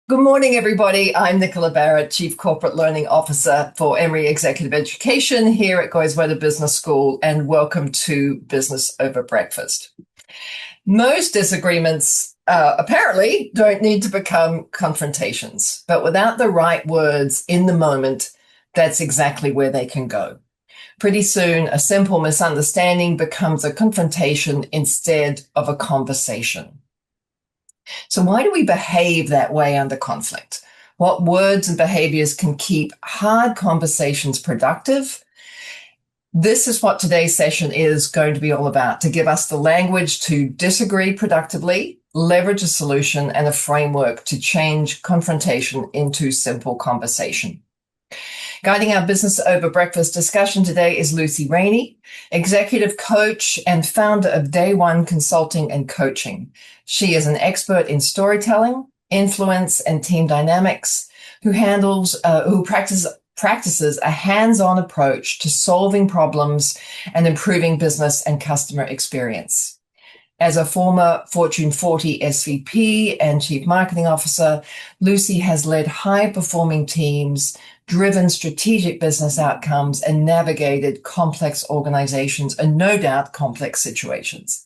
Good morning, everybody. I'm Nicola Barrett, Chief Corporate Learning Officer for Emory Executive Education here at Goizueta Business School, and welcome to Business Over Breakfast. Most disagreements apparently don't need to become confrontations, but without the right words in the moment, that's exactly where they can go. Pretty soon, a simple misunderstanding becomes a confrontation instead of a conversation. So why do we behave that way under conflict? What words and behaviors can keep hard conversations productive? This is what today's session is going to be all about, to give us the language to disagree productively, leverage a solution, and a framework to change confrontation into simple conversation. Guiding our Business Over Breakfast discussion today is Luci Rainey, executive coach and founder of Day One Consulting and Coaching. She is an expert in storytelling, influence, and team dynamics who practices a hands-on approach to solving problems and improving business and customer experience. As a former Fortune 40 SVP and Chief Marketing Officer, Luci has led high-performing teams, driven strategic business outcomes, and navigated complex organizations and no doubt complex situations.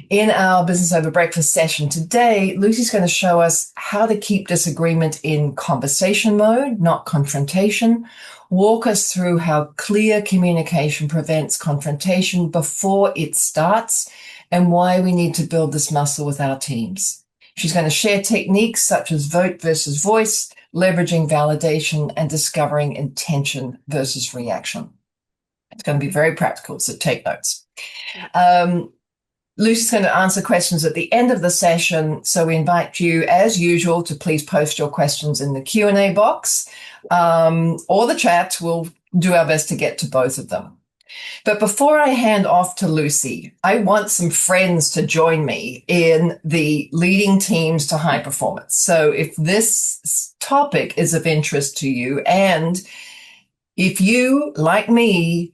In our Business Over Breakfast session today, Luci's going to show us how to keep disagreement in conversation mode, not confrontation, walk us through how clear communication prevents confrontation before it starts, and why we need to build this muscle with our teams. She's going to share techniques such as vote versus voice, leveraging validation, and discovering intention versus reaction. It's going to be very practical, so take notes. Luci's going to answer questions at the end of the session, so we invite you, as usual, to please post your questions in the Q&A box or the chat. We'll do our best to get to both of them. But before I hand off to Luci, I want some friends to join me in the leading teams to high performance. So if this topic is of interest to you, and if you, like me,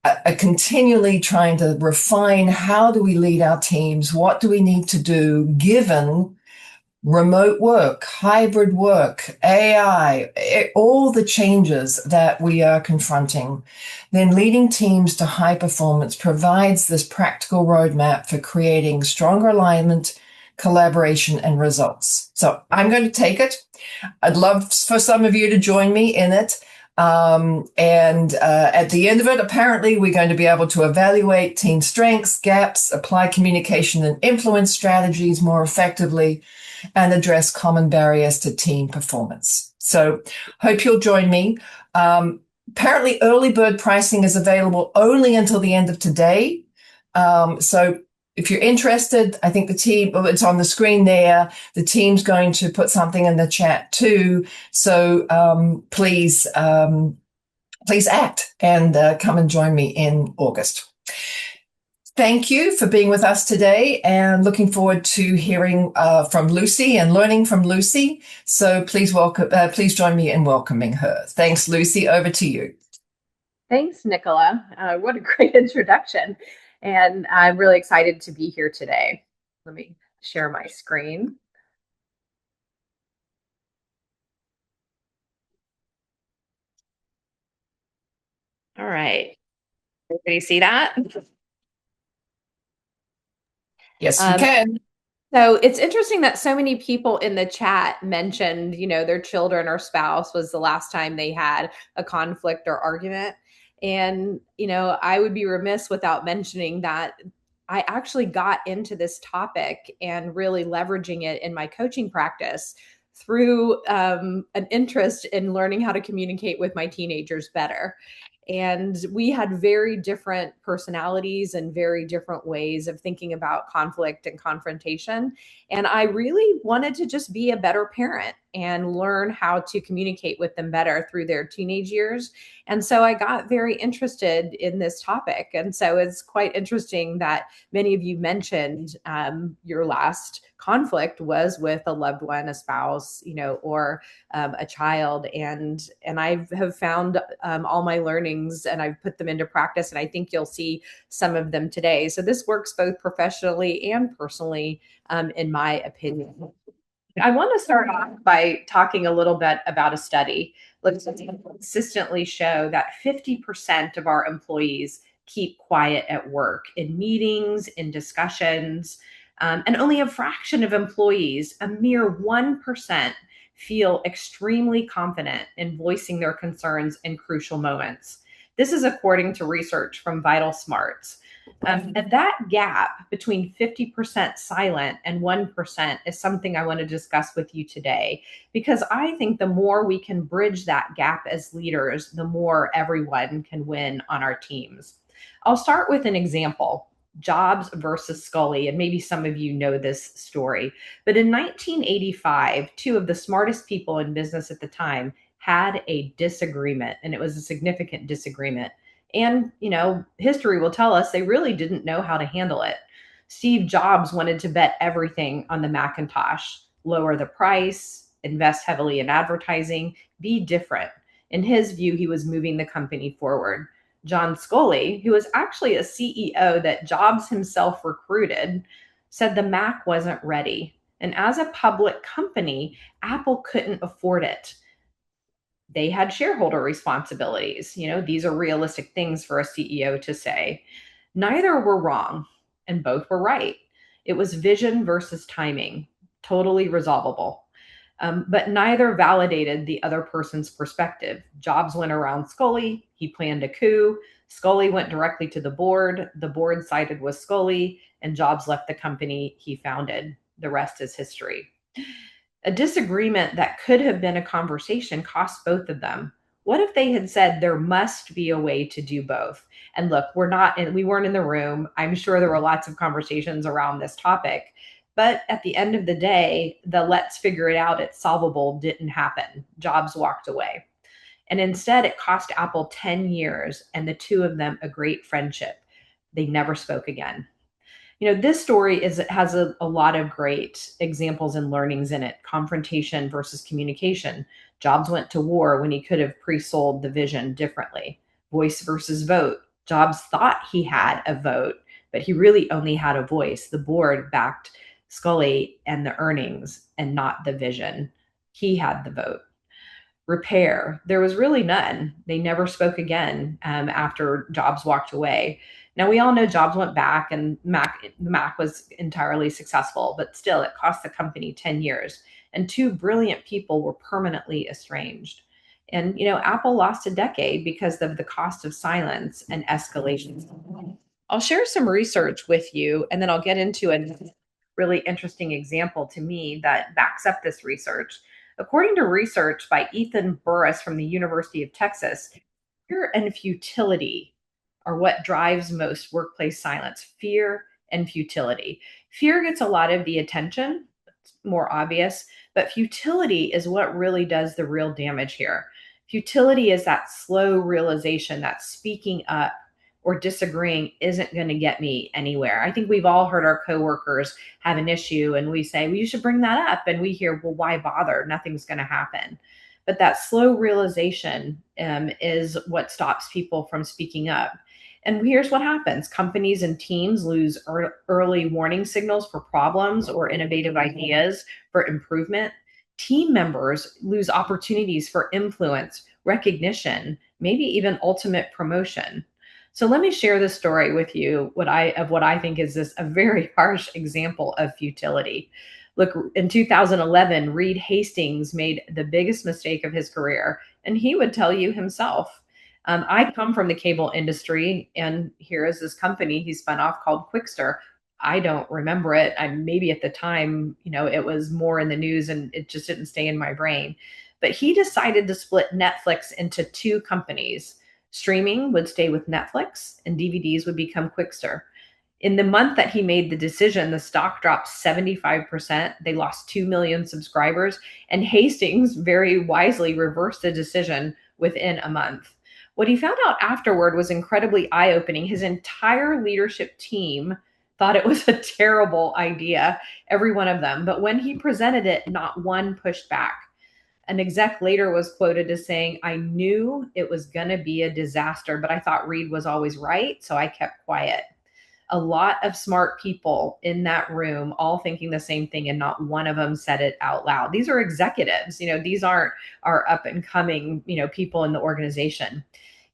are continually trying to refine how do we lead our teams, what do we need to do given remote work, hybrid work, AI, all the changes that we are confronting, then leading teams to high performance provides this practical roadmap for creating stronger alignment, collaboration, and results. So I'm going to take it. I'd love for some of you to join me in it. At the end of it, apparently, we're going to be able to evaluate team strengths, gaps, apply communication and influence strategies more effectively, and address common barriers to team performance. So hope you'll join me. Apparently, early bird pricing is available only until the end of today. So if you're interested, I think the team, it's on the screen there. The team's going to put something in the chat too. So please act and come and join me in August. Thank you for being with us today, and looking forward to hearing from Luci and learning from Luci. So please join me in welcoming her. Thanks, Luci. Over to you. Thanks, Nicola. What a great introduction. And I'm really excited to be here today. Let me share my screen. All right. Everybody see that? Yes, we can. So it's interesting that so many people in the chat mentioned, their children or spouse was the last time they had a conflict or argument. And, I would be remiss without mentioning that I actually got into this topic and really leveraging it in my coaching practice through an interest in learning how to communicate with my teenagers better. And we had very different personalities and very different ways of thinking about conflict and confrontation. And I really wanted to just be a better parent and learn how to communicate with them better through their teenage years. And so I got very interested in this topic. And so it's quite interesting that many of you mentioned your last conflict was with a loved one, a spouse, or a child. And I have found all my learnings and I've put them into practice. And I think you'll see some of them today. So this works both professionally and personally, in my opinion. I want to start off by talking a little bit about a study. Let's consistently show that 50% of our employees keep quiet at work in meetings, in discussions, and only a fraction of employees, a mere 1%, feel extremely confident in voicing their concerns in crucial moments. This is according to research from Vital Smarts. And that gap between 50% silent and 1% is something I want to discuss with you today, because I think the more we can bridge that gap as leaders, the more everyone can win on our teams. I'll start with an example. Jobs versus Scully, and maybe some of you know this story. But in 1985, two of the smartest people in business at the time had a disagreement, and it was a significant disagreement. And, history will tell us they really didn't know how to handle it. Steve Jobs wanted to bet everything on the Macintosh, lower the price, invest heavily in advertising, be different. In his view, he was moving the company forward. John Scully, who was actually a CEO that Jobs himself recruited, said the Mac wasn't ready. And as a public company, Apple couldn't afford it. They had shareholder responsibilities. These are realistic things for a CEO to say. Neither were wrong, and both were right. It was vision versus timing, totally resolvable. But neither validated the other person's perspective. Jobs went around Scully. He planned a coup. Scully went directly to the board. The board sided with Scully, and Jobs left the company he founded. The rest is history. A disagreement that could have been a conversation cost both of them. What if they had said there must be a way to do both? And look, we weren't in the room. I'm sure there were lots of conversations around this topic. But at the end of the day, the let's figure it out, it's solvable didn't happen. Jobs walked away. And instead, it cost Apple 10 years and the two of them a great friendship. They never spoke again. This story has a lot of great examples and learnings in it. Confrontation versus communication. Jobs went to war when he could have pre-sold the vision differently. Voice versus vote. Jobs thought he had a vote, but he really only had a voice. The board backed Scully and the earnings and not the vision. He had the vote. Repair. There was really none. They never spoke again after Jobs walked away. Now we all know Jobs went back, and the Mac was entirely successful, but still, it cost the company 10 years, and two brilliant people were permanently estranged. And Apple lost a decade because of the cost of silence and escalation. I'll share some research with you, and then I'll get into a really interesting example to me that backs up this research. According to research by Ethan Burris from the University of Texas, fear and futility are what drives most workplace silence. Fear and futility. Fear gets a lot of the attention, it's more obvious, but futility is what really does the real damage here. Futility is that slow realization that speaking up or disagreeing isn't going to get me anywhere. I think we've all heard our coworkers have an issue and we say, well, you should bring that up. And we hear, well, why bother? Nothing's going to happen. But that slow realization is what stops people from speaking up. And here's what happens. Companies and teams lose early warning signals for problems or innovative ideas for improvement. Team members lose opportunities for influence, recognition, maybe even ultimate promotion. So let me share this story with you, what I think is a very harsh example of futility. Look, in 2011, Reed Hastings made the biggest mistake of his career, and he would tell you himself. I come from the cable industry, and here is this company he spun off called Quickster. I don't remember it. Maybe at the time, it was more in the news, and it just didn't stay in my brain. But he decided to split Netflix into two companies. Streaming would stay with Netflix and DVDs would become Quickster. In the month that he made the decision, the stock dropped 75%. They lost 2 million subscribers, and Hastings very wisely reversed the decision within a month. What he found out afterward was incredibly eye opening. His entire leadership team thought it was a terrible idea, every one of them. But when he presented it, not one pushed back. An exec later was quoted as saying, I knew it was going to be a disaster, but I thought Reed was always right, so I kept quiet. a lot of smart people in that room all thinking the same thing, and not one of them said it out loud. These are executives, these aren't our up and coming, people in the organization.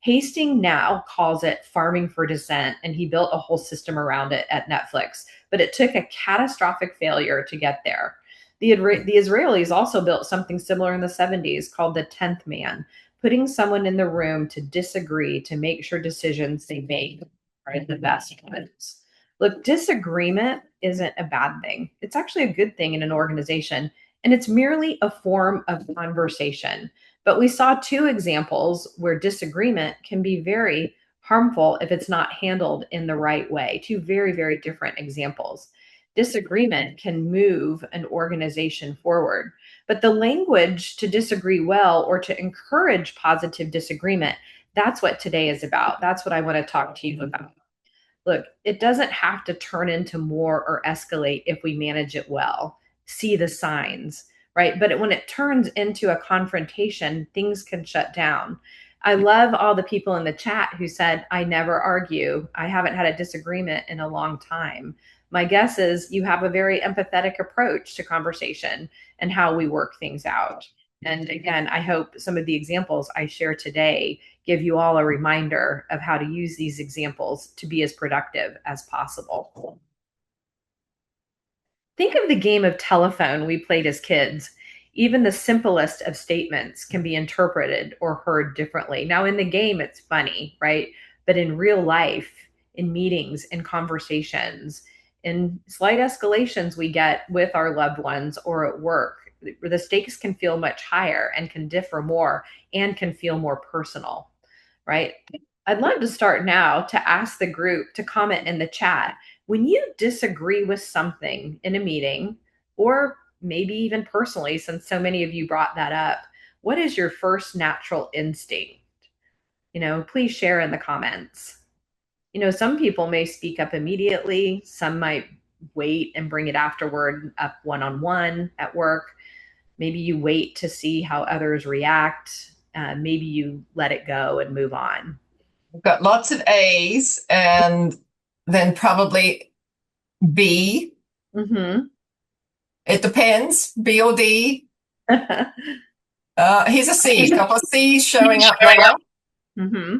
Hastings now calls it farming for dissent, and he built a whole system around it at Netflix, but it took a catastrophic failure to get there. The Israelis also built something similar in the 70s called the 10th man, putting someone in the room to disagree to make sure decisions they make are the best ones. Look, disagreement isn't a bad thing. It's actually a good thing in an organization, and it's merely a form of conversation. But we saw two examples where disagreement can be very harmful if it's not handled in the right way. Two very, very different examples. Disagreement can move an organization forward, but the language to disagree well or to encourage positive disagreement, that's what today is about. That's what I want to talk to you about. Look, it doesn't have to turn into more or escalate if we manage it well. See the signs, right? But when it turns into a confrontation, things can shut down. I love all the people in the chat who said, I never argue. I haven't had a disagreement in a long time. My guess is you have a very empathetic approach to conversation and how we work things out. And again, I hope some of the examples I share today give you all a reminder of how to use these examples to be as productive as possible. Think of the game of telephone we played as kids. Even the simplest of statements can be interpreted or heard differently. Now, in the game, it's funny, right? But in real life, in meetings, in conversations, in slight escalations we get with our loved ones or at work, the stakes can feel much higher and can differ more and can feel more personal, right? I'd love to start now to ask the group to comment in the chat. When you disagree with something in a meeting, or maybe even personally, since so many of you brought that up, what is your first natural instinct? Please share in the comments. Some people may speak up immediately, some might wait and bring it afterward up one-on-one at work. Maybe you wait to see how others react. Maybe you let it go and move on. We've got lots of A's and then probably B. Mm-hmm. It depends, B or D. Here's a C, a couple of C's showing up now. Mm-hmm.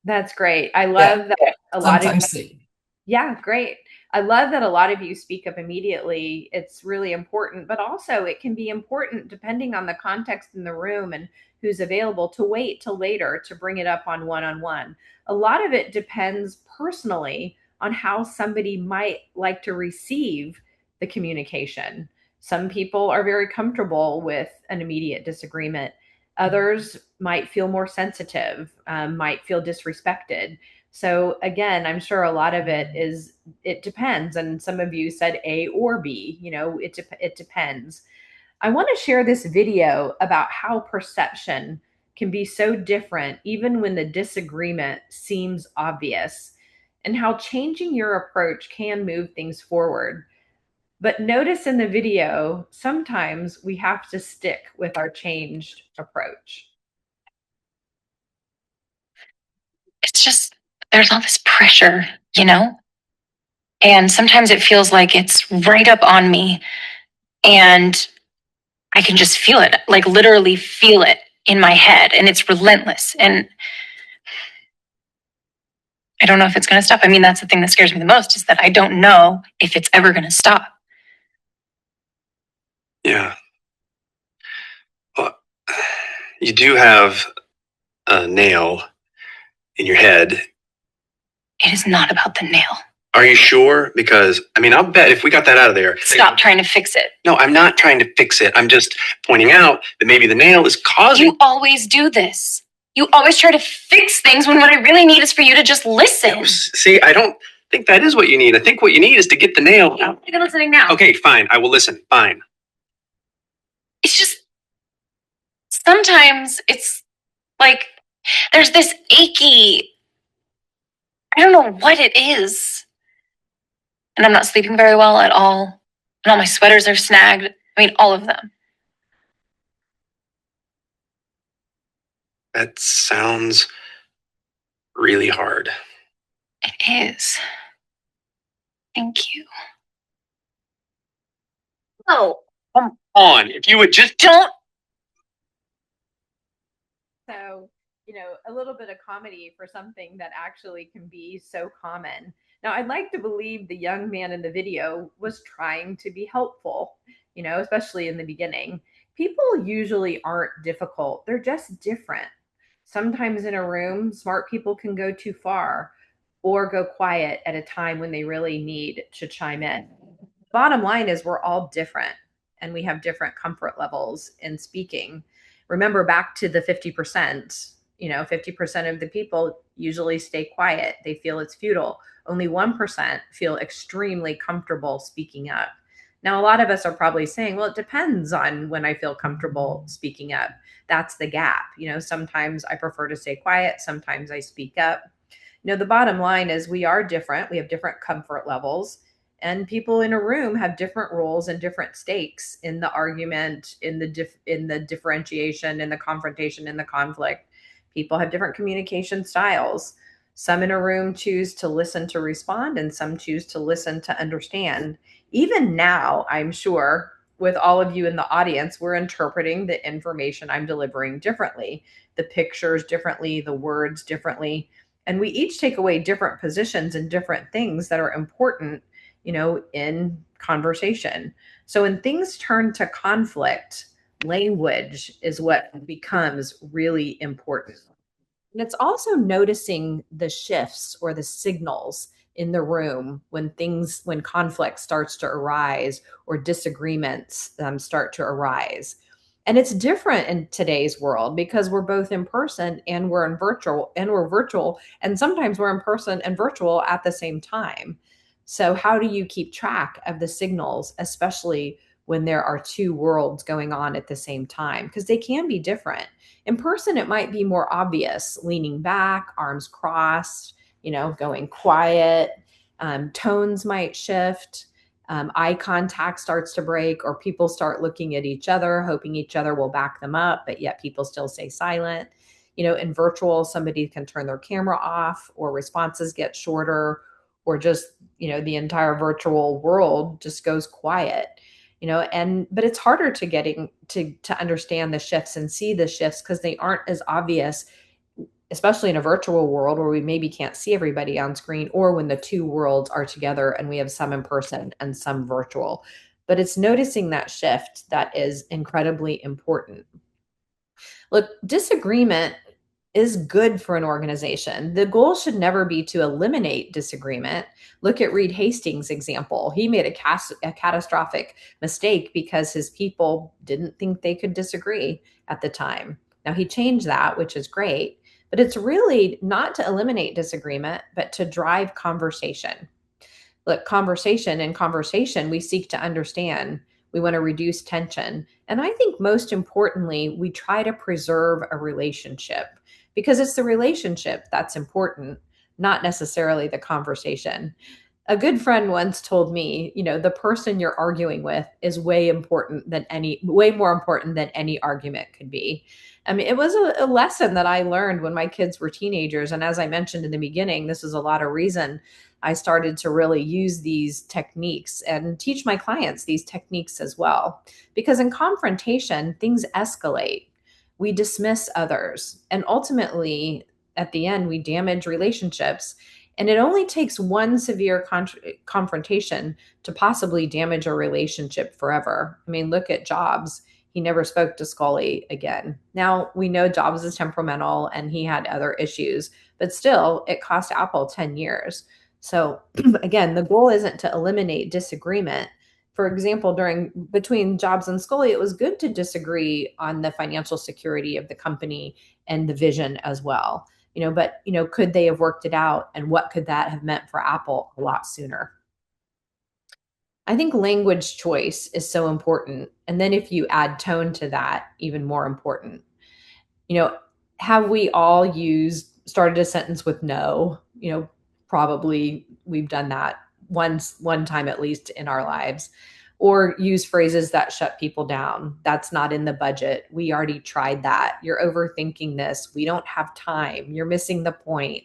That's great. I love that a lot of C. Yeah, great. I love that a lot of you speak up immediately. It's really important, but also it can be important depending on the context in the room and who's available to wait till later to bring it up on one-on-one. A lot of it depends personally on how somebody might like to receive the communication. Some people are very comfortable with an immediate disagreement. Others might feel more sensitive, might feel disrespected. So again, I'm sure a lot of it depends. And some of you said A or B, it depends. I want to share this video about how perception can be so different, even when the disagreement seems obvious, and how changing your approach can move things forward. But notice in the video, sometimes we have to stick with our changed approach. It's just, there's all this pressure, and sometimes it feels like it's right up on me, and I can just feel it, like literally feel it in my head, and it's relentless. And I don't know if it's going to stop. I mean, that's the thing that scares me the most, is that I don't know if it's ever going to stop. Yeah. Well, you do have a nail in your head. It is not about the nail. Are you sure? Because, I'll bet if we got that out of there. Stop trying to fix it. No, I'm not trying to fix it. I'm just pointing out that maybe the nail is causing. You always do this. You always try to fix things when what I really need is for you to just listen. No, see, I don't think that is what you need. I think what you need is to get the nail out. You're listening now. Okay, fine. I will listen. Fine. It's just, sometimes it's like there's this achy, I don't know what it is. And I'm not sleeping very well at all. And all my sweaters are snagged. All of them. That sounds really hard. It is. Thank you. Oh, Come on. If you would just don't. So, a little bit of comedy for something that actually can be so common. Now, I'd like to believe the young man in the video was trying to be helpful, especially in the beginning. People usually aren't difficult, they're just different. Sometimes in a room, smart people can go too far or go quiet at a time when they really need to chime in. Bottom line is we're all different and we have different comfort levels in speaking. Remember back to the 50%, 50% of the people usually stay quiet. They feel it's futile. Only 1% feel extremely comfortable speaking up. Now, a lot of us are probably saying, well, it depends on when I feel comfortable speaking up. That's the gap. Sometimes I prefer to stay quiet, sometimes I speak up. The bottom line is we are different. We have different comfort levels, and people in a room have different roles and different stakes in the argument, in the differentiation, in the confrontation, in the conflict. People have different communication styles. Some in a room choose to listen to respond, and some choose to listen to understand. Even now, I'm sure with all of you in the audience, we're interpreting the information I'm delivering differently, the pictures differently, the words differently. And we each take away different positions and different things that are important, in conversation. So when things turn to conflict, language is what becomes really important. And it's also noticing the shifts or the signals in the room when conflict starts to arise or disagreements start to arise. And it's different in today's world because we're both in person and we're virtual, and sometimes we're in person and virtual at the same time. So how do you keep track of the signals, especially when there are two worlds going on at the same time? Because they can be different. In person, it might be more obvious, leaning back, arms crossed, going quiet. Tones might shift. Eye contact starts to break, or people start looking at each other, hoping each other will back them up, but yet people still stay silent. In virtual, somebody can turn their camera off, or responses get shorter, or just, the entire virtual world just goes quiet. But it's harder to getting to understand the shifts and see the shifts because they aren't as obvious, especially in a virtual world where we maybe can't see everybody on screen, or when the two worlds are together and we have some in person and some virtual. But it's noticing that shift that is incredibly important. Look, disagreement is good for an organization. The goal should never be to eliminate disagreement. Look at Reed Hastings' example. He made a catastrophic mistake because his people didn't think they could disagree at the time. Now he changed that, which is great, but it's really not to eliminate disagreement, but to drive conversation. Look, in conversation, we seek to understand. We want to reduce tension. And I think most importantly, we try to preserve a relationship because it's the relationship that's important, not necessarily the conversation. A good friend once told me, the person you're arguing with is way more important than any argument could be. I mean, it was a lesson that I learned when my kids were teenagers. And as I mentioned in the beginning, this is a lot of reason I started to really use these techniques and teach my clients these techniques as well. Because in confrontation, things escalate. We dismiss others. And ultimately, at the end, we damage relationships. And it only takes one severe confrontation to possibly damage a relationship forever. I mean, look at Jobs. He never spoke to Scully again. Now, we know Jobs is temperamental and he had other issues, but still, it cost Apple 10 years. So again, the goal isn't to eliminate disagreement. For example, between Jobs and Scully, it was good to disagree on the financial security of the company and the vision as well. But could they have worked it out, and what could that have meant for Apple a lot sooner? I think language choice is so important. And then if you add tone to that, even more important. You know, have we all started a sentence with no? Probably we've done that one time at least in our lives. or use phrases that shut people down. That's not in the budget. We already tried that. You're overthinking this. We don't have time. You're missing the point.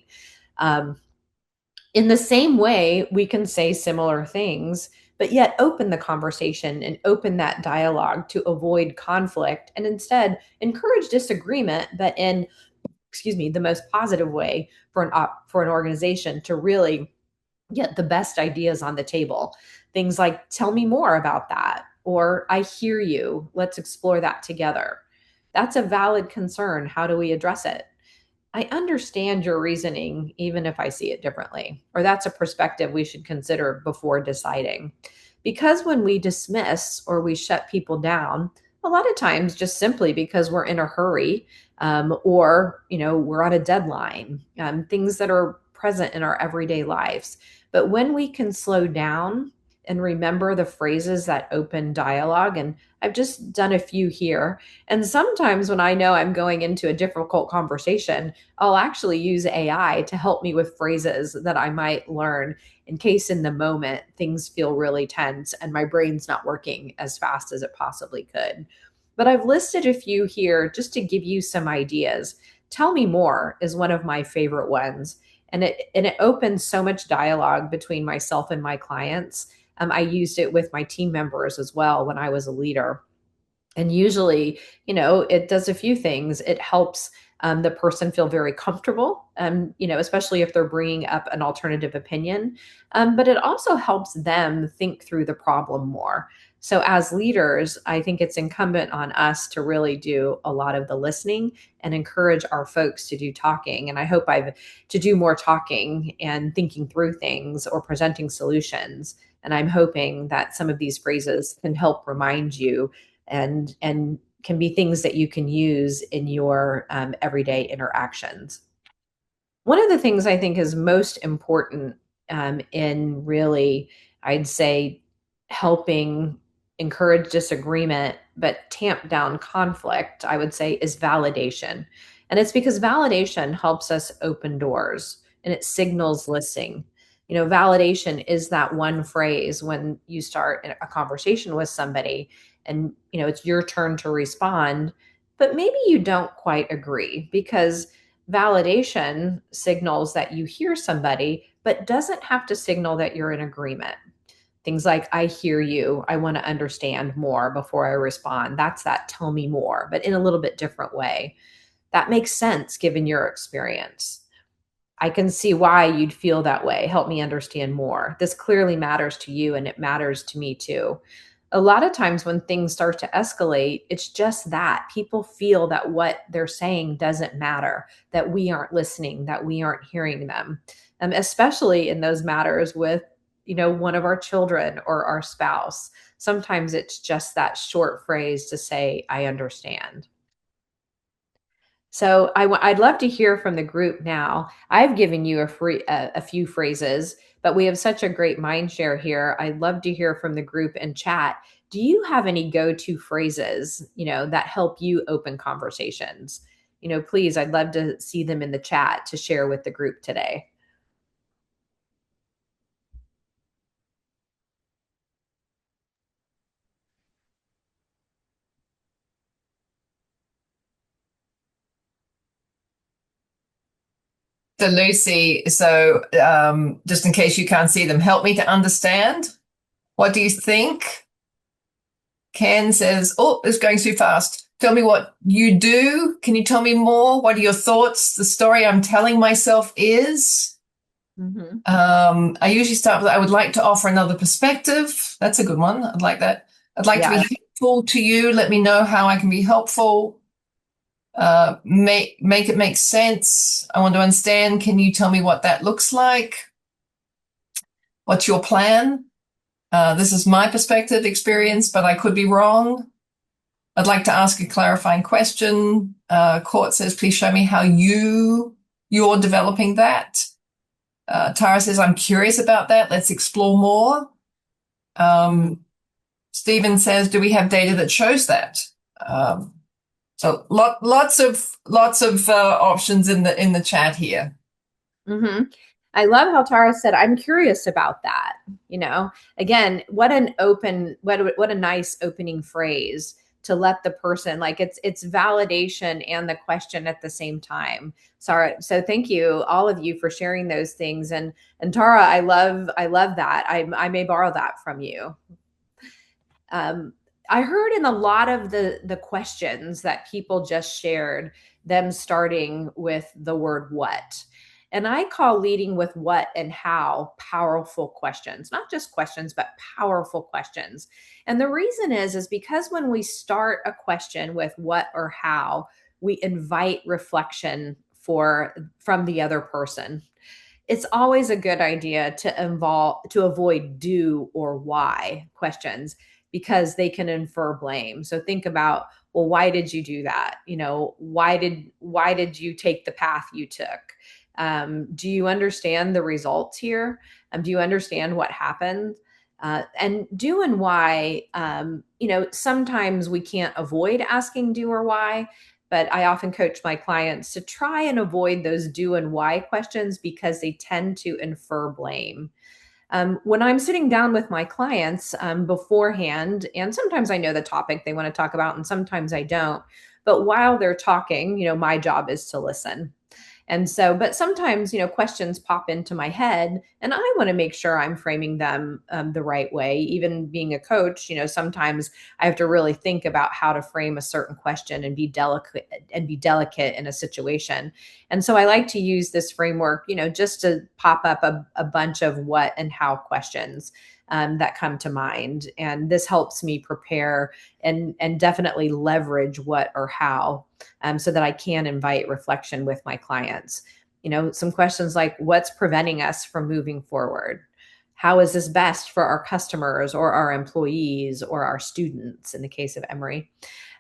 In the same way, we can say similar things, but yet open the conversation and open that dialogue to avoid conflict and instead encourage disagreement, but in, the most positive way for an organization to really get the best ideas on the table. Things like, tell me more about that, or I hear you, let's explore that together. That's a valid concern. How do we address it? I understand your reasoning, even if I see it differently. Or that's a perspective we should consider before deciding. Because when we dismiss or we shut people down, a lot of times just simply because we're in a hurry, or we're on a deadline, things that are present in our everyday lives. But when we can slow down and remember the phrases that open dialogue, and I've just done a few here. And sometimes when I know I'm going into a difficult conversation, I'll actually use AI to help me with phrases that I might learn in case in the moment things feel really tense and my brain's not working as fast as it possibly could. But I've listed a few here just to give you some ideas. Tell me more is one of my favorite ones. And it opens so much dialogue between myself and my clients. I used it with my team members as well when I was a leader. And usually, it does a few things. It helps the person feel very comfortable, especially if they're bringing up an alternative opinion. But it also helps them think through the problem more. So as leaders, I think it's incumbent on us to really do a lot of the listening and encourage our folks to do talking. And I hope to do more talking and thinking through things or presenting solutions. And I'm hoping that some of these phrases can help remind you and can be things that you can use in your everyday interactions. One of the things I think is most important in really, I'd say, helping encourage disagreement but tamp down conflict, I would say, is validation. And it's because validation helps us open doors and it signals listening. Validation is that one phrase when you start a conversation with somebody and it's your turn to respond, but maybe you don't quite agree, because validation signals that you hear somebody, but doesn't have to signal that you're in agreement. Things like, I hear you, I want to understand more before I respond. That's that tell me more, but in a little bit different way. That makes sense given your experience. I can see why you'd feel that way. Help me understand more. This clearly matters to you and it matters to me too. A lot of times when things start to escalate, it's just that people feel that what they're saying doesn't matter, that we aren't listening, that we aren't hearing them, especially in those matters with, one of our children or our spouse. Sometimes it's just that short phrase to say, I understand. So I'd love to hear from the group now. I've given you a few phrases, but we have such a great mind share here. I'd love to hear from the group and chat. Do you have any go-to phrases, that help you open conversations? Please, I'd love to see them in the chat to share with the group today. So Lucy, just in case you can't see them, help me to understand. What do you think? Ken says, oh, it's going too fast. Tell me what you do. Can you tell me more? What are your thoughts? The story I'm telling myself is. Mm-hmm. I usually start with, I would like to offer another perspective. That's a good one. I'd like that. I'd like to be helpful to you. Let me know how I can be helpful. Make it make sense. I want to understand. Can you tell me what that looks like? What's your plan? This is my perspective, experience, but I could be wrong. I'd like to ask a clarifying question. Court says, please show me how you're developing that. Tara says, I'm curious about that. Let's explore more. Stephen says, do we have data that shows that? So lots of options in the chat here. Mm-hmm. I love how Tara said, I'm curious about that. Again, what a nice opening phrase to let the person, like, it's validation and the question at the same time. So thank you, all of you, for sharing those things. And Tara, I love that. I may borrow that from you. I heard in a lot of the questions that people just shared, them starting with the word what. And I call leading with what and how powerful questions, not just questions, but powerful questions. And the reason is because when we start a question with what or how, we invite reflection from the other person. It's always a good idea to avoid do or why questions, because they can infer blame. So think about, well, why did you do that? Why did you take the path you took? Do you understand the results here? Do you understand what happened? And do and why, sometimes we can't avoid asking do or why, but I often coach my clients to try and avoid those do and why questions because they tend to infer blame. When I'm sitting down with my clients beforehand, and sometimes I know the topic they want to talk about, and sometimes I don't. But while they're talking, my job is to listen. And so, but sometimes, questions pop into my head, and I want to make sure I'm framing them the right way. Even being a coach, sometimes I have to really think about how to frame a certain question and be delicate in a situation. And so I like to use this framework, just to pop up a bunch of what and how questions that come to mind. And this helps me prepare and definitely leverage what or how, so that I can invite reflection with my clients. Some questions like, what's preventing us from moving forward? How is this best for our customers or our employees or our students in the case of Emory?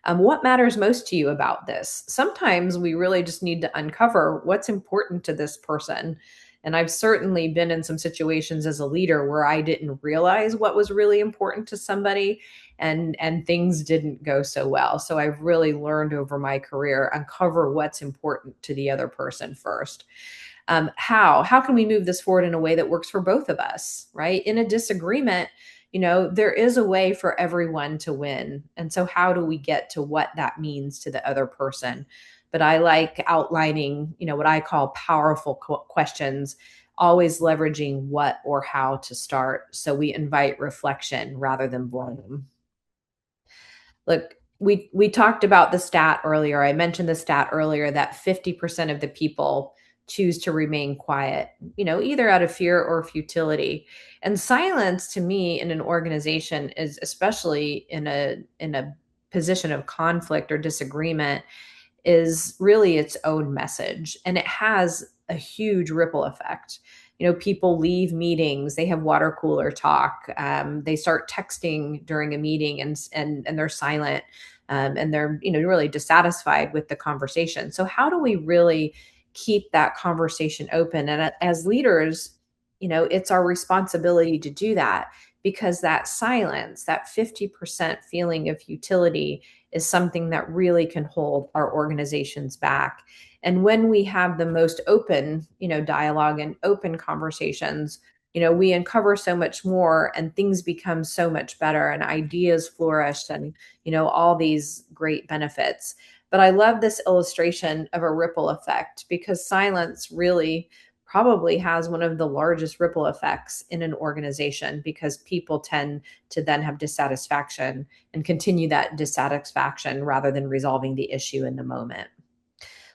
What matters most to you about this? Sometimes we really just need to uncover what's important to this person. And I've certainly been in some situations as a leader where I didn't realize what was really important to somebody, and things didn't go so well. So I've really learned over my career, uncover what's important to the other person first. How can we move this forward in a way that works for both of us, right? In a disagreement, there is a way for everyone to win. And so how do we get to what that means to the other person? But I like outlining, what I call powerful questions, always leveraging what or how to start. So we invite reflection rather than blame. Look, we talked about the stat earlier. I mentioned the stat earlier that 50% of the people choose to remain quiet, either out of fear or futility. And silence, to me, in an organization, is, especially in a position of conflict or disagreement, is really its own message, and it has a huge ripple effect. People leave meetings, they have water cooler talk, they start texting during a meeting, and they're silent, and they're really dissatisfied with the conversation. So how do we really keep that conversation open? And as leaders, it's our responsibility to do that, because that silence, that 50% feeling of futility, is something that really can hold our organizations back. And when we have the most open, dialogue and open conversations, we uncover so much more, and things become so much better, and ideas flourish, and, all these great benefits. But I love this illustration of a ripple effect, because silence really probably has one of the largest ripple effects in an organization, because people tend to then have dissatisfaction and continue that dissatisfaction rather than resolving the issue in the moment.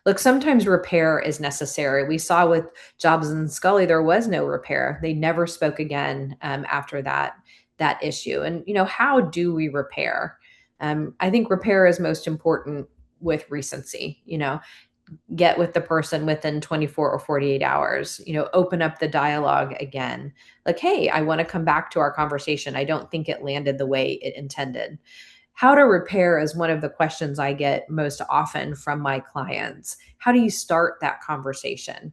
Look, sometimes repair is necessary. We saw with Jobs and Scully, there was no repair. They never spoke again after that issue. And, how do we repair? I think repair is most important with recency. Get with the person within 24 or 48 hours, open up the dialogue again. Like, hey, I want to come back to our conversation. I don't think it landed the way it intended. How to repair is one of the questions I get most often from my clients. How do you start that conversation?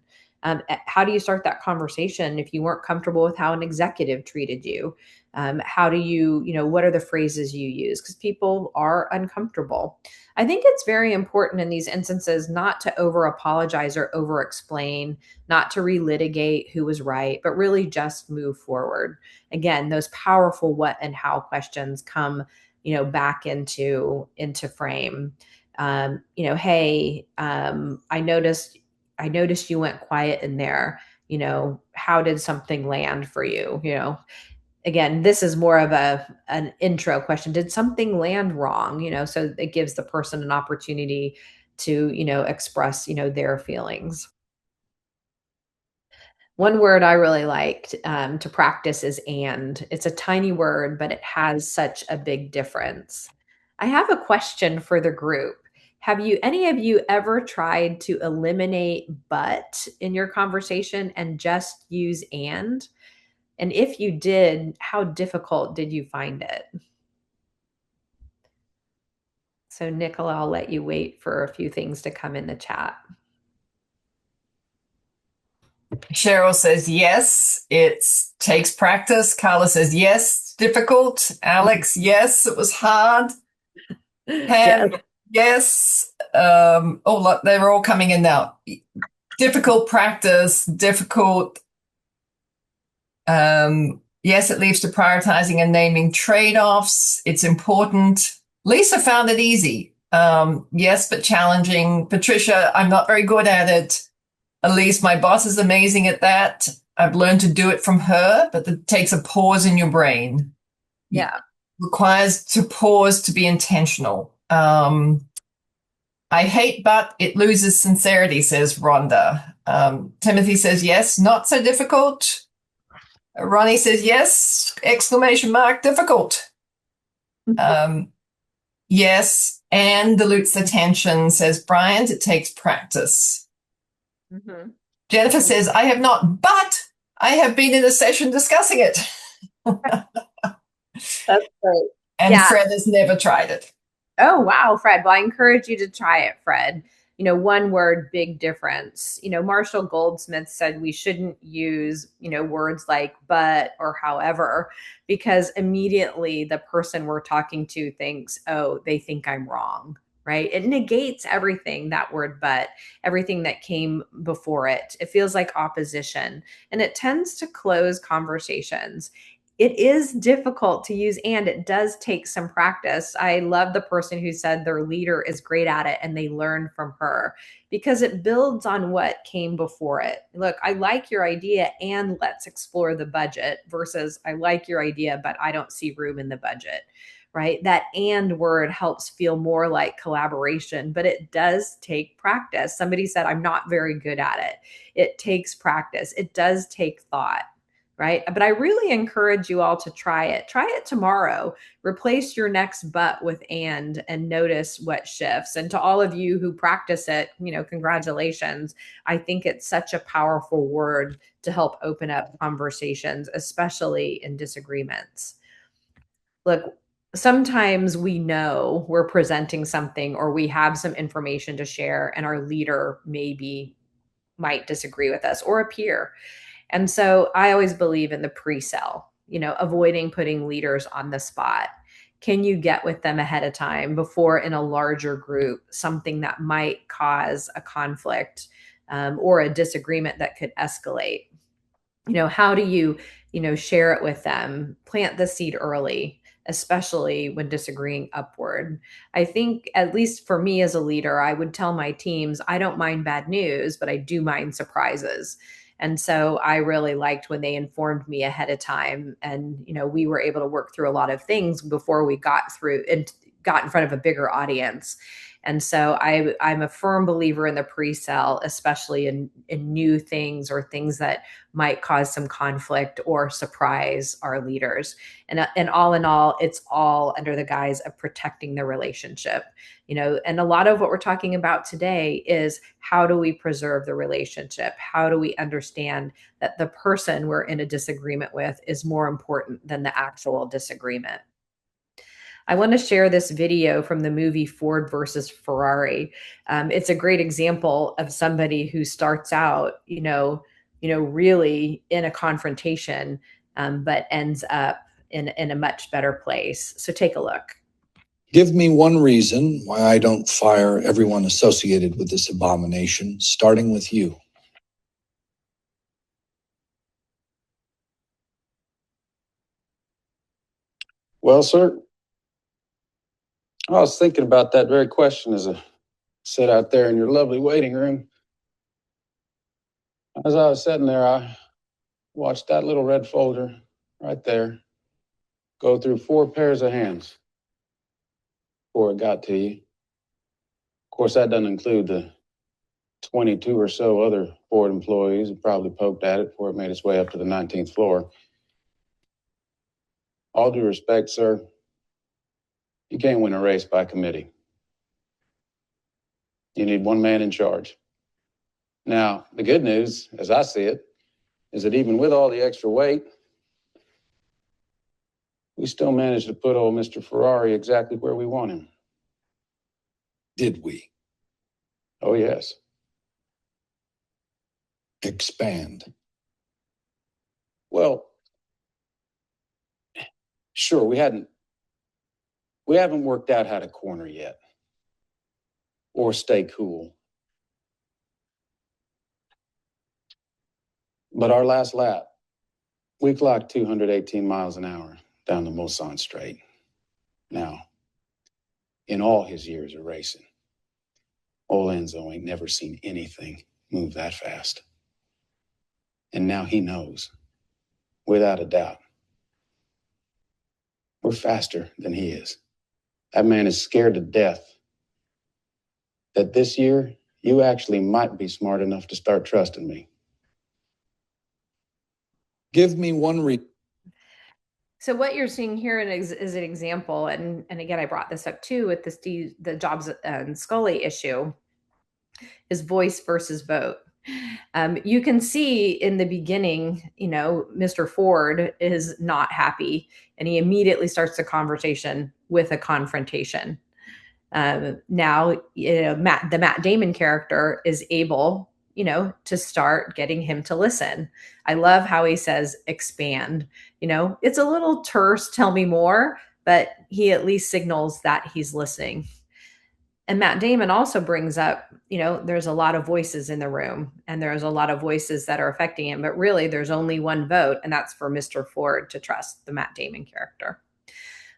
How do you start that conversation if you weren't comfortable with how an executive treated you? How do you, what are the phrases you use? Because people are uncomfortable. I think it's very important in these instances not to over apologize or over explain, not to relitigate who was right, but really just move forward. Again, those powerful what and how questions come, back into frame. Hey, I noticed you went quiet in there. How did something land for you? Again, this is more of an intro question. Did something land wrong? So it gives the person an opportunity to, express, their feelings. One word I really liked to practice is and. It's a tiny word, but it has such a big difference. I have a question for the group. Have any of you ever tried to eliminate but in your conversation and just use and? And if you did, how difficult did you find it? So, Nicola, I'll let you wait for a few things to come in the chat. Cheryl says yes, it takes practice. Carla says yes, difficult. Alex, yes, it was hard. Pam, yes. Oh, look, they were all coming in now. Difficult practice, difficult. Yes, it leads to prioritizing and naming trade-offs. It's important. Lisa found it easy. Yes, but challenging. Patricia, I'm not very good at it. Elise, my boss is amazing at that. I've learned to do it from her, but it takes a pause in your brain. Yeah. It requires to pause to be intentional. I hate but it loses sincerity, says Rhonda. Timothy says yes, not so difficult. Ronnie says yes, exclamation mark, difficult. Yes, and dilutes the tension, says Bryant. It takes practice. Mm-hmm. Jennifer says, I have not, but I have been in a session discussing it. That's great. And Fred has never tried it. Oh, wow, Fred. Well, I encourage you to try it, Fred. One word, big difference. Marshall Goldsmith said we shouldn't use, words like but or however, because immediately the person we're talking to thinks, oh, they think I'm wrong, right? It negates everything, that word but, everything that came before it. It feels like opposition, and it tends to close conversations. It is difficult to use and it does take some practice. I love the person who said their leader is great at it and they learn from her because it builds on what came before it. Look, I like your idea and let's explore the budget versus I like your idea, but I don't see room in the budget, right? That and word helps feel more like collaboration, but it does take practice. Somebody said, I'm not very good at it. It takes practice. It does take thought. Right. But I really encourage you all to try it. Try it tomorrow. Replace your next but with and notice what shifts. And to all of you who practice it, congratulations. I think it's such a powerful word to help open up conversations, especially in disagreements. Look, sometimes we know we're presenting something or we have some information to share and our leader might disagree with us or a peer. And so I always believe in the pre-sell, avoiding putting leaders on the spot. Can you get with them ahead of time before in a larger group, something that might cause a conflict or a disagreement that could escalate? How do you, share it with them, plant the seed early, especially when disagreeing upward. I think, at least for me as a leader, I would tell my teams, I don't mind bad news, but I do mind surprises. And so I really liked when they informed me ahead of time and, we were able to work through a lot of things before we got through and got in front of a bigger audience. And so I'm a firm believer in the pre-sell, especially in new things or things that might cause some conflict or surprise our leaders. And all in all, it's all under the guise of protecting the relationship. And a lot of what we're talking about today is how do we preserve the relationship? How do we understand that the person we're in a disagreement with is more important than the actual disagreement? I want to share this video from the movie Ford versus Ferrari. It's a great example of somebody who starts out, really in a confrontation, but ends up in a much better place. So take a look. Give me one reason why I don't fire everyone associated with this abomination, starting with you. Well, sir, I was thinking about that very question as I sat out there in your lovely waiting room. As I was sitting there, I watched that little red folder right there go through 4 pairs of hands before it got to you. Of course, that doesn't include the 22 or so other Ford employees who probably poked at it before it made its way up to the 19th floor. All due respect, sir, you can't win a race by committee. You need one man in charge. Now, the good news, as I see it, is that even with all the extra weight, we still managed to put old Mr. Ferrari exactly where we want him. Did we? Oh, yes. Expand. Well, sure, we haven't worked out how to corner yet or stay cool. But our last lap, we clocked 218 miles an hour down the Mulsanne Straight. Now, in all his years of racing, old Enzo ain't never seen anything move that fast. And now he knows, without a doubt, we're faster than he is. That man is scared to death that this year you actually might be smart enough to start trusting me. Give me one reason. So what you're seeing here is an example, and again, I brought this up too with the Jobs and Scully issue, is voice versus vote. You can see in the beginning, Mr. Ford is not happy, and he immediately starts the conversation with a confrontation. Now, the Matt Damon character is able, to start getting him to listen. I love how he says expand. It's a little terse, tell me more, but he at least signals that he's listening. And Matt Damon also brings up, there's a lot of voices in the room and there's a lot of voices that are affecting him, but really there's only one vote, and that's for Mr. Ford to trust the Matt Damon character.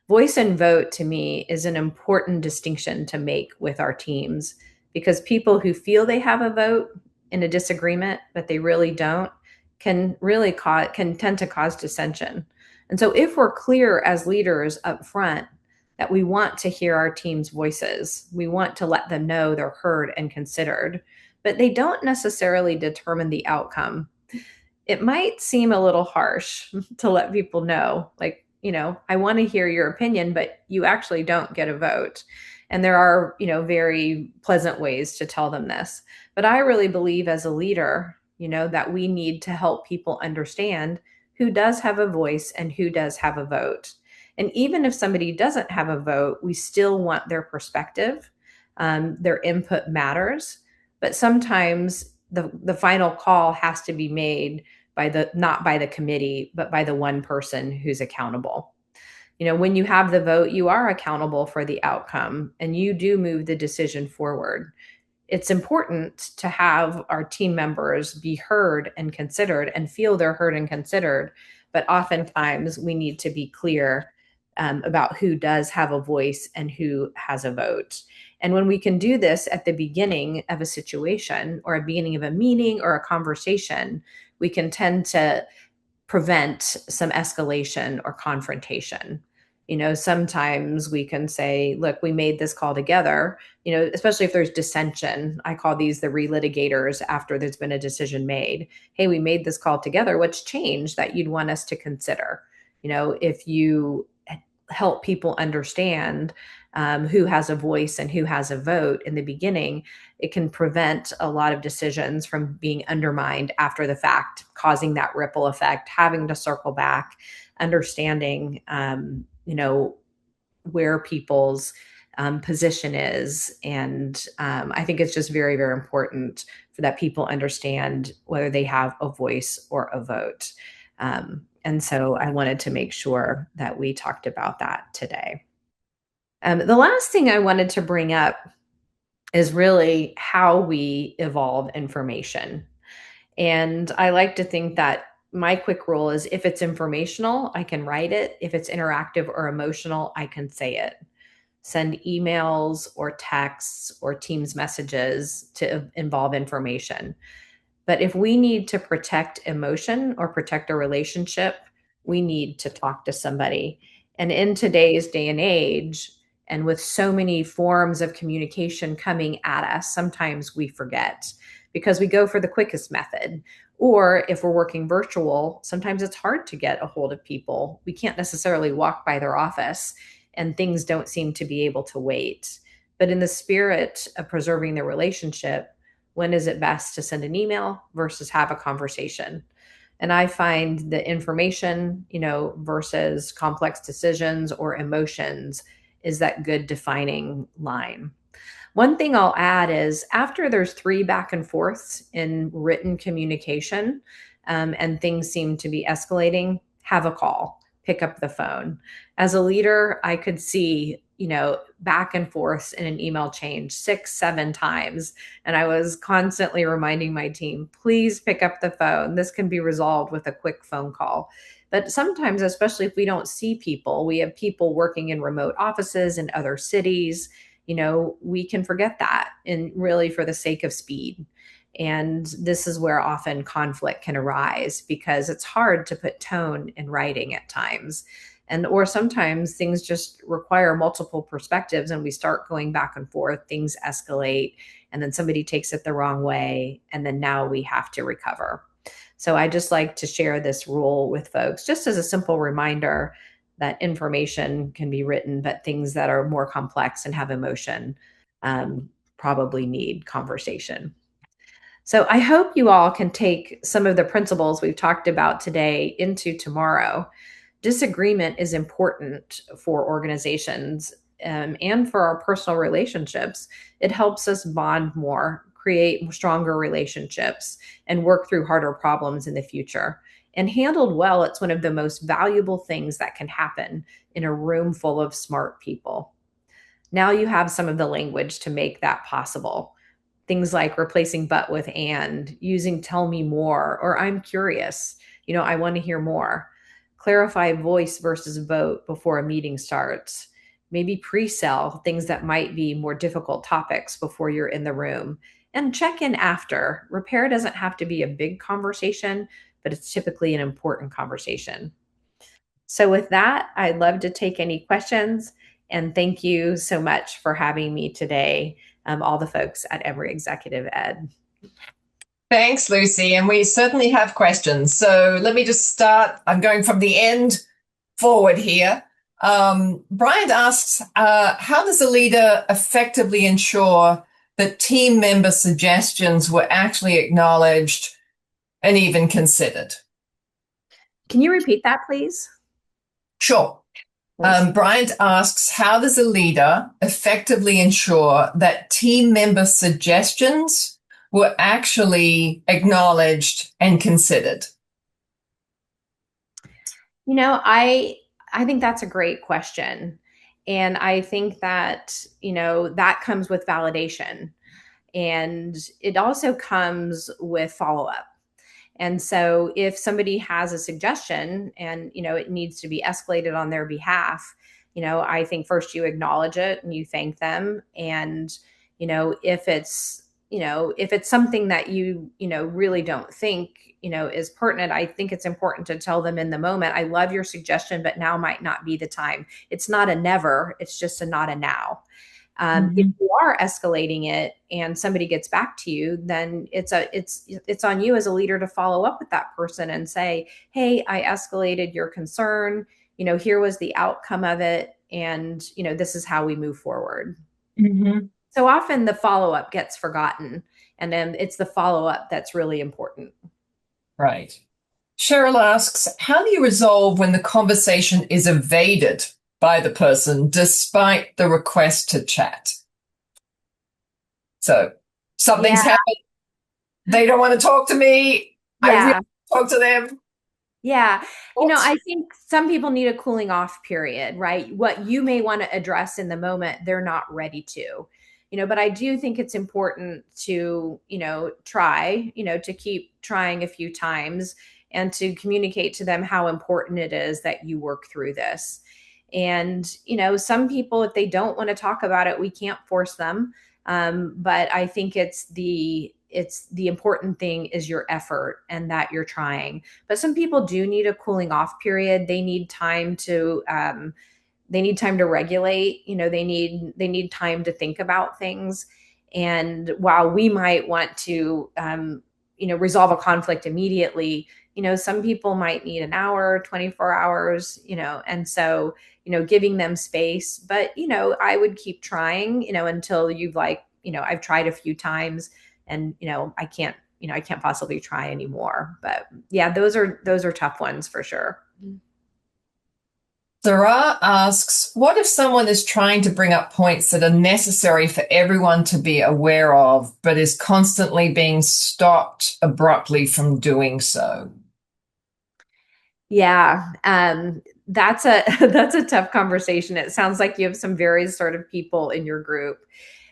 Voice and vote to me is an important distinction to make with our teams, because people who feel they have a vote in a disagreement, but they really don't, can tend to cause dissension. And so if we're clear as leaders up front that we want to hear our team's voices, we want to let them know they're heard and considered, but they don't necessarily determine the outcome. It might seem a little harsh to let people know, like, I want to hear your opinion, but you actually don't get a vote. And there are, very pleasant ways to tell them this. But I really believe as a leader, that we need to help people understand who does have a voice and who does have a vote. And even if somebody doesn't have a vote, we still want their perspective. Their input matters. But sometimes the final call has to be made not by the committee, but by the one person who's accountable. When you have the vote, you are accountable for the outcome and you do move the decision forward. It's important to have our team members be heard and considered and feel they're heard and considered. But oftentimes we need to be clear about who does have a voice and who has a vote. And when we can do this at the beginning of a situation or a beginning of a meeting or a conversation, we can tend to prevent some escalation or confrontation. Sometimes we can say, look, we made this call together, especially if there's dissension. I call these the relitigators after there's been a decision made. Hey, we made this call together. What's changed that you'd want us to consider? If you help people understand who has a voice and who has a vote in the beginning, it can prevent a lot of decisions from being undermined after the fact, causing that ripple effect, having to circle back, understanding, where people's position is. And I think it's just very, very important for that people understand whether they have a voice or a vote. And so I wanted to make sure that we talked about that today. The last thing I wanted to bring up is really how we evolve information. And I like to think that my quick rule is if it's informational, I can write it. If it's interactive or emotional, I can say it. Send emails or texts or Teams messages to involve information. But if we need to protect emotion or protect a relationship, we need to talk to somebody. And in today's day and age, and with so many forms of communication coming at us, sometimes we forget because we go for the quickest method. Or if we're working virtual, sometimes it's hard to get a hold of people. We can't necessarily walk by their office, and things don't seem to be able to wait. But in the spirit of preserving the relationship, when is it best to send an email versus have a conversation? And I find the information, versus complex decisions or emotions is that good defining line. One thing I'll add is after there's 3 back and forths in written communication, and things seem to be escalating, have a call, pick up the phone. As a leader, I could see, back and forths in an email chain 6, 7 times. And I was constantly reminding my team, please pick up the phone. This can be resolved with a quick phone call. But sometimes, especially if we don't see people, we have people working in remote offices in other cities, we can forget that, and really for the sake of speed. And this is where often conflict can arise because it's hard to put tone in writing at times. Or sometimes things just require multiple perspectives and we start going back and forth, things escalate, and then somebody takes it the wrong way. And then now we have to recover. So I just like to share this rule with folks, just as a simple reminder that information can be written, but things that are more complex and have emotion probably need conversation. So I hope you all can take some of the principles we've talked about today into tomorrow. Disagreement is important for organizations and for our personal relationships. It helps us bond more, create stronger relationships, and work through harder problems in the future. And handled well, it's one of the most valuable things that can happen in a room full of smart people. Now you have some of the language to make that possible. Things like replacing but with and, using tell me more, or I'm curious, I want to hear more. Clarify voice versus vote before a meeting starts. Maybe pre-sell things that might be more difficult topics before you're in the room. And check in after. Repair doesn't have to be a big conversation, but it's typically an important conversation. So with that, I'd love to take any questions. And thank you so much for having me today, all the folks at Emory Executive Ed. Thanks, Luci. And we certainly have questions. So let me just start. I'm going from the end forward here. Brian asks, how does a leader effectively ensure that team member suggestions were actually acknowledged and even considered? Can you repeat that, please? Sure. Bryant asks, how does a leader effectively ensure that team member suggestions were actually acknowledged and considered? I think that's a great question. And I think that, that comes with validation. And it also comes with follow-up. And so if somebody has a suggestion and, it needs to be escalated on their behalf, I think first you acknowledge it and you thank them. And, if it's something that you really don't think, is pertinent, I think it's important to tell them in the moment, I love your suggestion, but now might not be the time. It's not a never, it's just a not a now. If you are escalating it and somebody gets back to you, then it's on you as a leader to follow up with that person and say, hey, I escalated your concern. Here was the outcome of it. And, this is how we move forward. Mm-hmm. So often the follow-up gets forgotten, and then it's the follow-up that's really important. Right. Cheryl asks, how do you resolve when the conversation is evaded by the person despite the request to chat. So something's happened. They don't want to talk to me. I really want to talk to them. Yeah. I think some people need a cooling off period, right? What you may want to address in the moment, they're not ready to. But I do think it's important to, try, to keep trying a few times and to communicate to them how important it is that you work through this. And, some people, if they don't want to talk about it, we can't force them. But I think it's the important thing is your effort and that you're trying. But some people do need a cooling off period. They need time to regulate. They need time to think about things. And while we might want to resolve a conflict immediately, some people might need an hour, 24 hours, and so giving them space. But I would keep trying until you've I've tried a few times and I can't possibly try anymore. But yeah, those are tough ones for sure. Sarah asks, what if someone is trying to bring up points that are necessary for everyone to be aware of, but is constantly being stopped abruptly from doing so? Yeah, that's a that's a tough conversation. It sounds like you have some very assertive people in your group.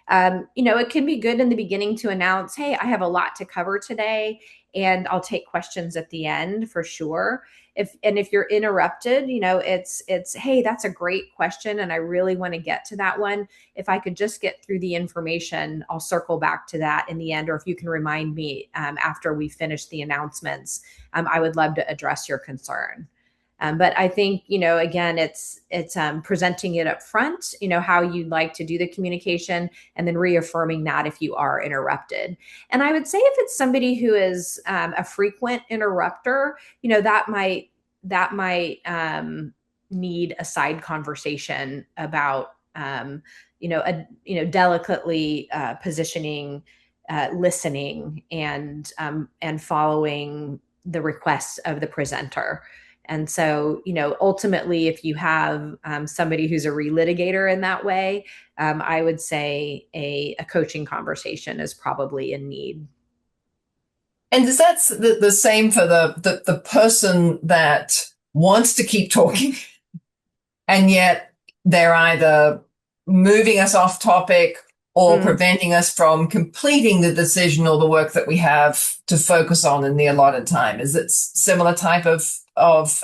It can be good in the beginning to announce, hey, I have a lot to cover today, and I'll take questions at the end for sure. If you're interrupted, it's hey, that's a great question, and I really want to get to that one. If I could just get through the information, I'll circle back to that in the end. Or if you can remind me after we finish the announcements, I would love to address your concern. But I think, again, it's presenting it up front, how you'd like to do the communication, and then reaffirming that if you are interrupted. And I would say if it's somebody who is a frequent interrupter, that might need a side conversation about, delicately positioning, listening, and following the requests of the presenter. And so, ultimately, if you have somebody who's a relitigator in that way, I would say a coaching conversation is probably in need. And is that the same for the person that wants to keep talking and yet they're either moving us off topic or preventing us from completing the decision or the work that we have to focus on in the allotted time? Is it similar type of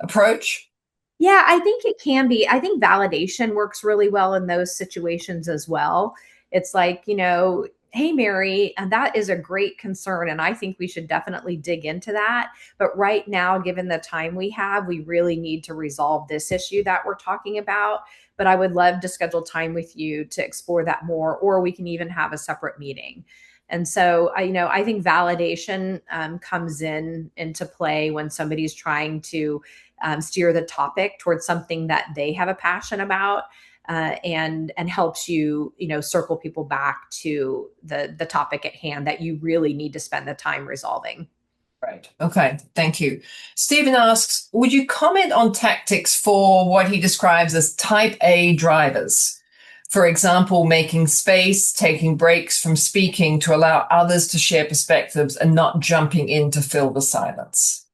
approach? Yeah, I think it can be. I think validation works really well in those situations as well. It's like, hey, Mary, and that is a great concern. And I think we should definitely dig into that. But right now, given the time we have, we really need to resolve this issue that we're talking about. But I would love to schedule time with you to explore that more, or we can even have a separate meeting. And so, I think validation comes into play when somebody's trying to steer the topic towards something that they have a passion about, and helps you, circle people back to the topic at hand that you really need to spend the time resolving. Right. Okay. Thank you. Stephen asks, would you comment on tactics for what he describes as type A drivers? For example, making space, taking breaks from speaking to allow others to share perspectives and not jumping in to fill the silence.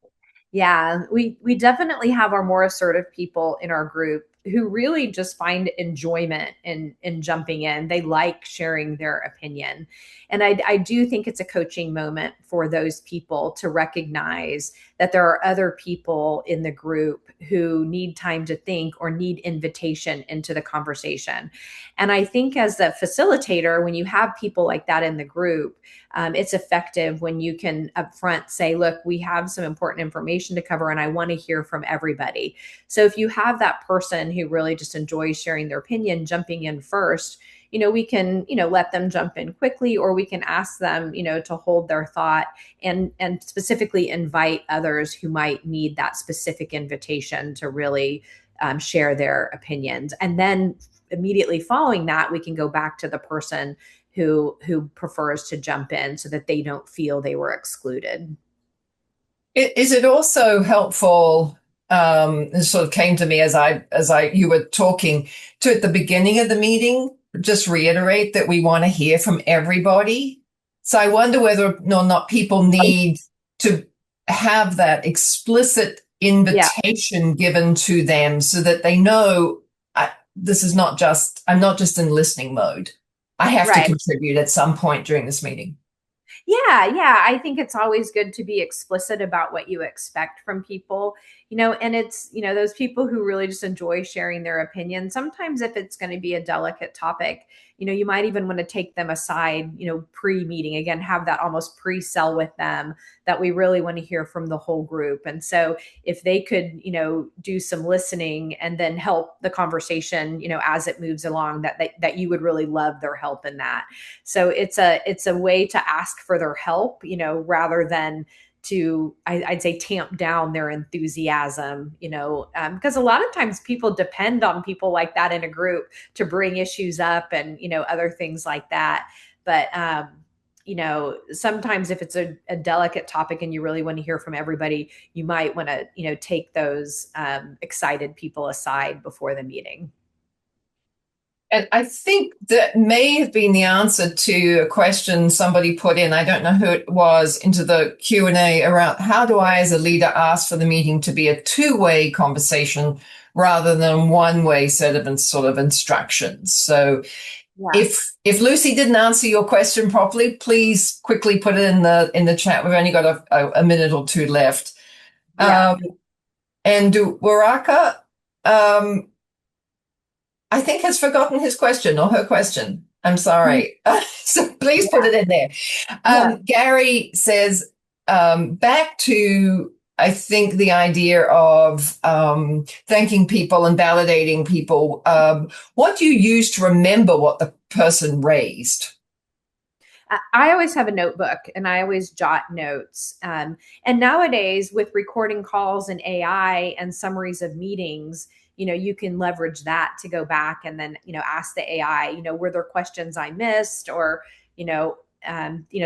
Yeah, we definitely have our more assertive people in our group who really just find enjoyment in jumping in. They like sharing their opinion. And I do think it's a coaching moment for those people to recognize that there are other people in the group who need time to think or need invitation into the conversation. And I think as a facilitator, when you have people like that in the group, it's effective when you can upfront say, look, we have some important information to cover and I want to hear from everybody. So if you have that person who really just enjoys sharing their opinion, jumping in first, we can, let them jump in quickly, or we can ask them, to hold their thought and specifically invite others who might need that specific invitation to really share their opinions. And then immediately following that, we can go back to the person who prefers to jump in so that they don't feel they were excluded. Is it also helpful it sort of came to me you were talking to at the beginning of the meeting, just reiterate that we want to hear from everybody. So I wonder whether or not people need to have that explicit invitation given to them so that they know I'm not just in listening mode. I have to contribute at some point during this meeting. Yeah. I think it's always good to be explicit about what you expect from people, and it's, those people who really just enjoy sharing their opinion. Sometimes if it's going to be a delicate topic, you might even want to take them aside, pre-meeting, again, have that almost pre-sell with them that we really want to hear from the whole group. And so if they could, do some listening and then help the conversation, as it moves along, that you would really love their help in that. So it's a way to ask for their help, rather than to, I'd say, tamp down their enthusiasm, because a lot of times people depend on people like that in a group to bring issues up and, other things like that. But, sometimes if it's a delicate topic and you really want to hear from everybody, you might want to, take those excited people aside before the meeting. And I think that may have been the answer to a question somebody put in, I don't know who it was, into the Q&A around how do I as a leader ask for the meeting to be a two-way conversation rather than one-way set of sort of instructions. So if Lucy didn't answer your question properly, please quickly put it in the chat. We've only got a minute or two left. And Waraka, I think has forgotten his question or her question. I'm sorry. So please put it in there. Gary says, back to, I think, the idea of thanking people and validating people. What do you use to remember what the person raised? I always have a notebook and I always jot notes. And nowadays with recording calls and AI and summaries of meetings, you can leverage that to go back and then, ask the AI, were there questions I missed or,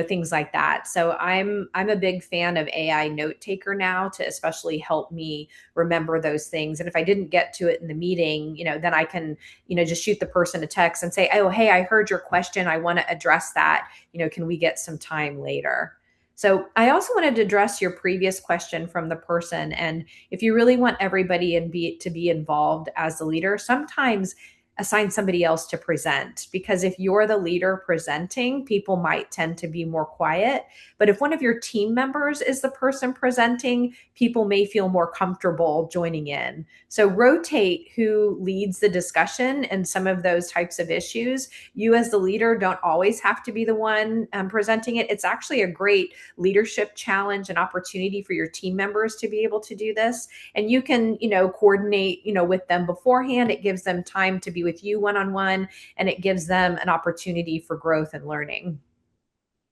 things like that. So I'm a big fan of AI note taker now to especially help me remember those things. And if I didn't get to it in the meeting, then I can, just shoot the person a text and say, oh, hey, I heard your question. I want to address that. Can we get some time later? So I also wanted to address your previous question from the person. And if you really want everybody to be involved as the leader, sometimes assign somebody else to present, because if you're the leader presenting, people might tend to be more quiet. But if one of your team members is the person presenting, people may feel more comfortable joining in. So rotate who leads the discussion and some of those types of issues. You as the leader don't always have to be the one presenting it. It's actually a great leadership challenge and opportunity for your team members to be able to do this. And you can, coordinate, with them beforehand. It gives them time to be with you one-on-one, and it gives them an opportunity for growth and learning.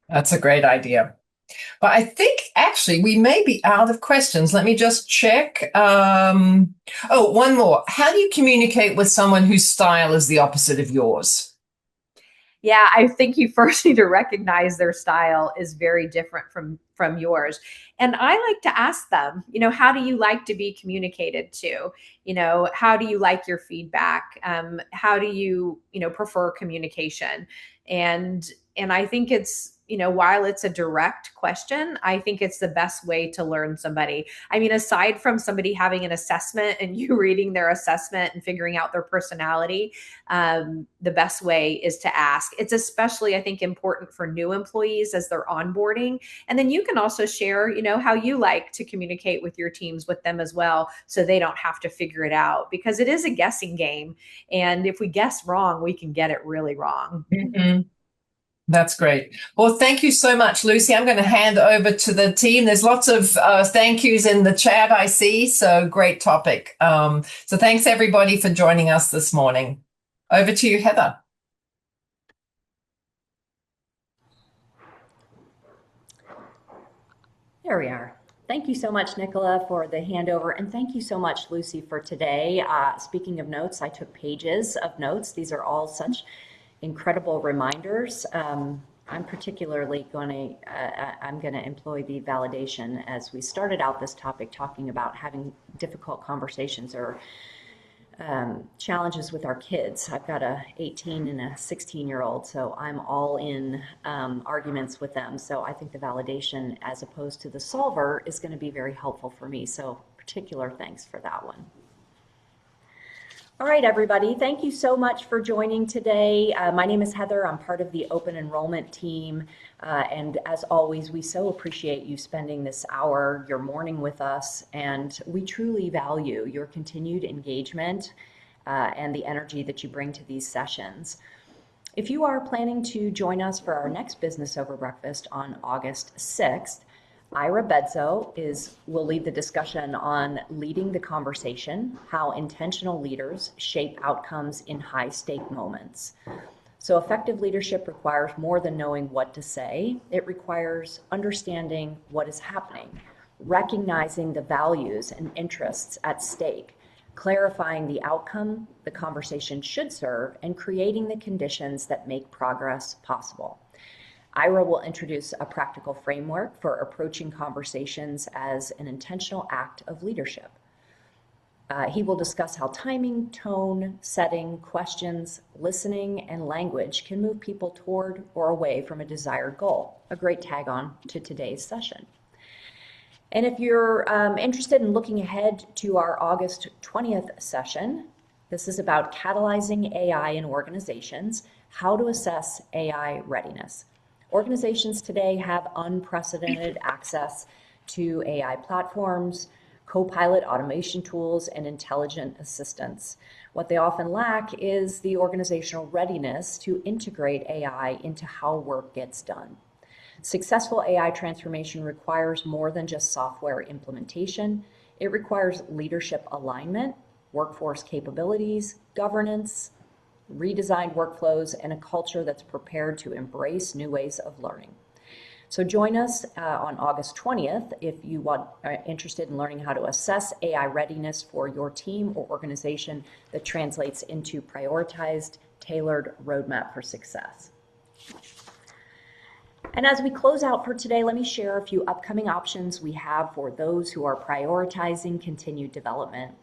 That's a great idea. But I think actually we may be out of questions. Let me just check. One more. How do you communicate with someone whose style is the opposite of yours? Yeah, I think you first need to recognize their style is very different from yours. And I like to ask them, how do you like to be communicated to? How do you like your feedback? How do you, prefer communication? And I think it's, while it's a direct question, I think it's the best way to learn somebody. I mean, aside from somebody having an assessment and you reading their assessment and figuring out their personality, the best way is to ask. It's especially, I think, important for new employees as they're onboarding. And then you can also share, how you like to communicate with your teams with them as well, so they don't have to figure it out, because it is a guessing game. And if we guess wrong, we can get it really wrong. Mm-hmm. That's great. Well, thank you so much, Lucy. I'm going to hand over to the team. There's lots of thank yous in the chat, I see. So great topic. So thanks, everybody, for joining us this morning. Over to you, Heather. There we are. Thank you so much, Nicola, for the handover. And thank you so much, Lucy, for today. Speaking of notes, I took pages of notes. These are all such incredible reminders. I'm particularly going to employ the validation as we started out this topic talking about having difficult conversations or challenges with our kids. I've got a 18 and a 16-year-old, so I'm all in arguments with them. So I think the validation as opposed to the solver is going to be very helpful for me. So particular thanks for that one. All right, everybody, thank you so much for joining today. My name is Heather. I'm part of the open enrollment team. And as always, we so appreciate you spending this hour, your morning with us. And we truly value your continued engagement and the energy that you bring to these sessions. If you are planning to join us for our next Business Over Breakfast on August 6th, Ira Bedzo will lead the discussion on leading the conversation, how intentional leaders shape outcomes in high-stake moments. So effective leadership requires more than knowing what to say. It requires understanding what is happening, recognizing the values and interests at stake, clarifying the outcome the conversation should serve, and creating the conditions that make progress possible. Ira will introduce a practical framework for approaching conversations as an intentional act of leadership. He will discuss how timing, tone, setting, questions, listening, and language can move people toward or away from a desired goal. A great tag on to today's session. And if you're interested in looking ahead to our August 20th session, this is about catalyzing AI in organizations, how to assess AI readiness. Organizations today have unprecedented access to AI platforms, co-pilot automation tools, and intelligent assistants. What they often lack is the organizational readiness to integrate AI into how work gets done. Successful AI transformation requires more than just software implementation. It requires leadership alignment, workforce capabilities, governance, redesigned workflows, and a culture that's prepared to embrace new ways of learning. So join us on August 20th if you are interested in learning how to assess AI readiness for your team or organization that translates into prioritized, tailored roadmap for success. And as we close out for today, let me share a few upcoming options we have for those who are prioritizing continued development.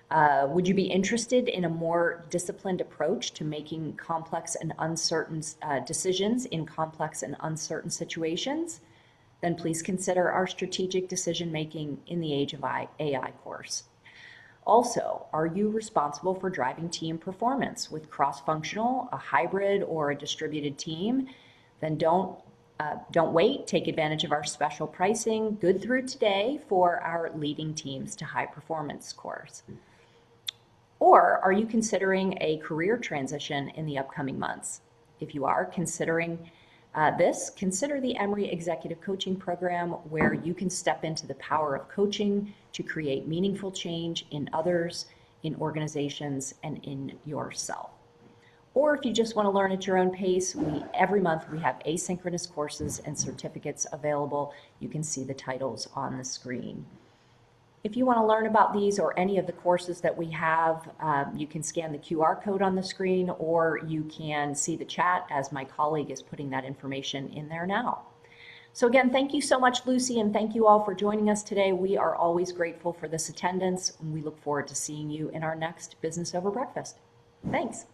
Would you be interested in a more disciplined approach to making complex and uncertain decisions in complex and uncertain situations? Then please consider our strategic decision making in the age of AI course. Also, are you responsible for driving team performance with cross-functional, a hybrid, or a distributed team? Then don't wait. Take advantage of our special pricing, good through today, for our Leading Teams to High Performance course. Or are you considering a career transition in the upcoming months? If you are considering this, consider the Emory Executive Coaching Program, where you can step into the power of coaching to create meaningful change in others, in organizations, and in yourself. Or if you just want to learn at your own pace, every month we have asynchronous courses and certificates available. You can see the titles on the screen. If you want to learn about these or any of the courses that we have, you can scan the QR code on the screen, or you can see the chat as my colleague is putting that information in there now. So again, thank you so much, Lucy, and thank you all for joining us today. We are always grateful for this attendance, and we look forward to seeing you in our next Business Over Breakfast. Thanks.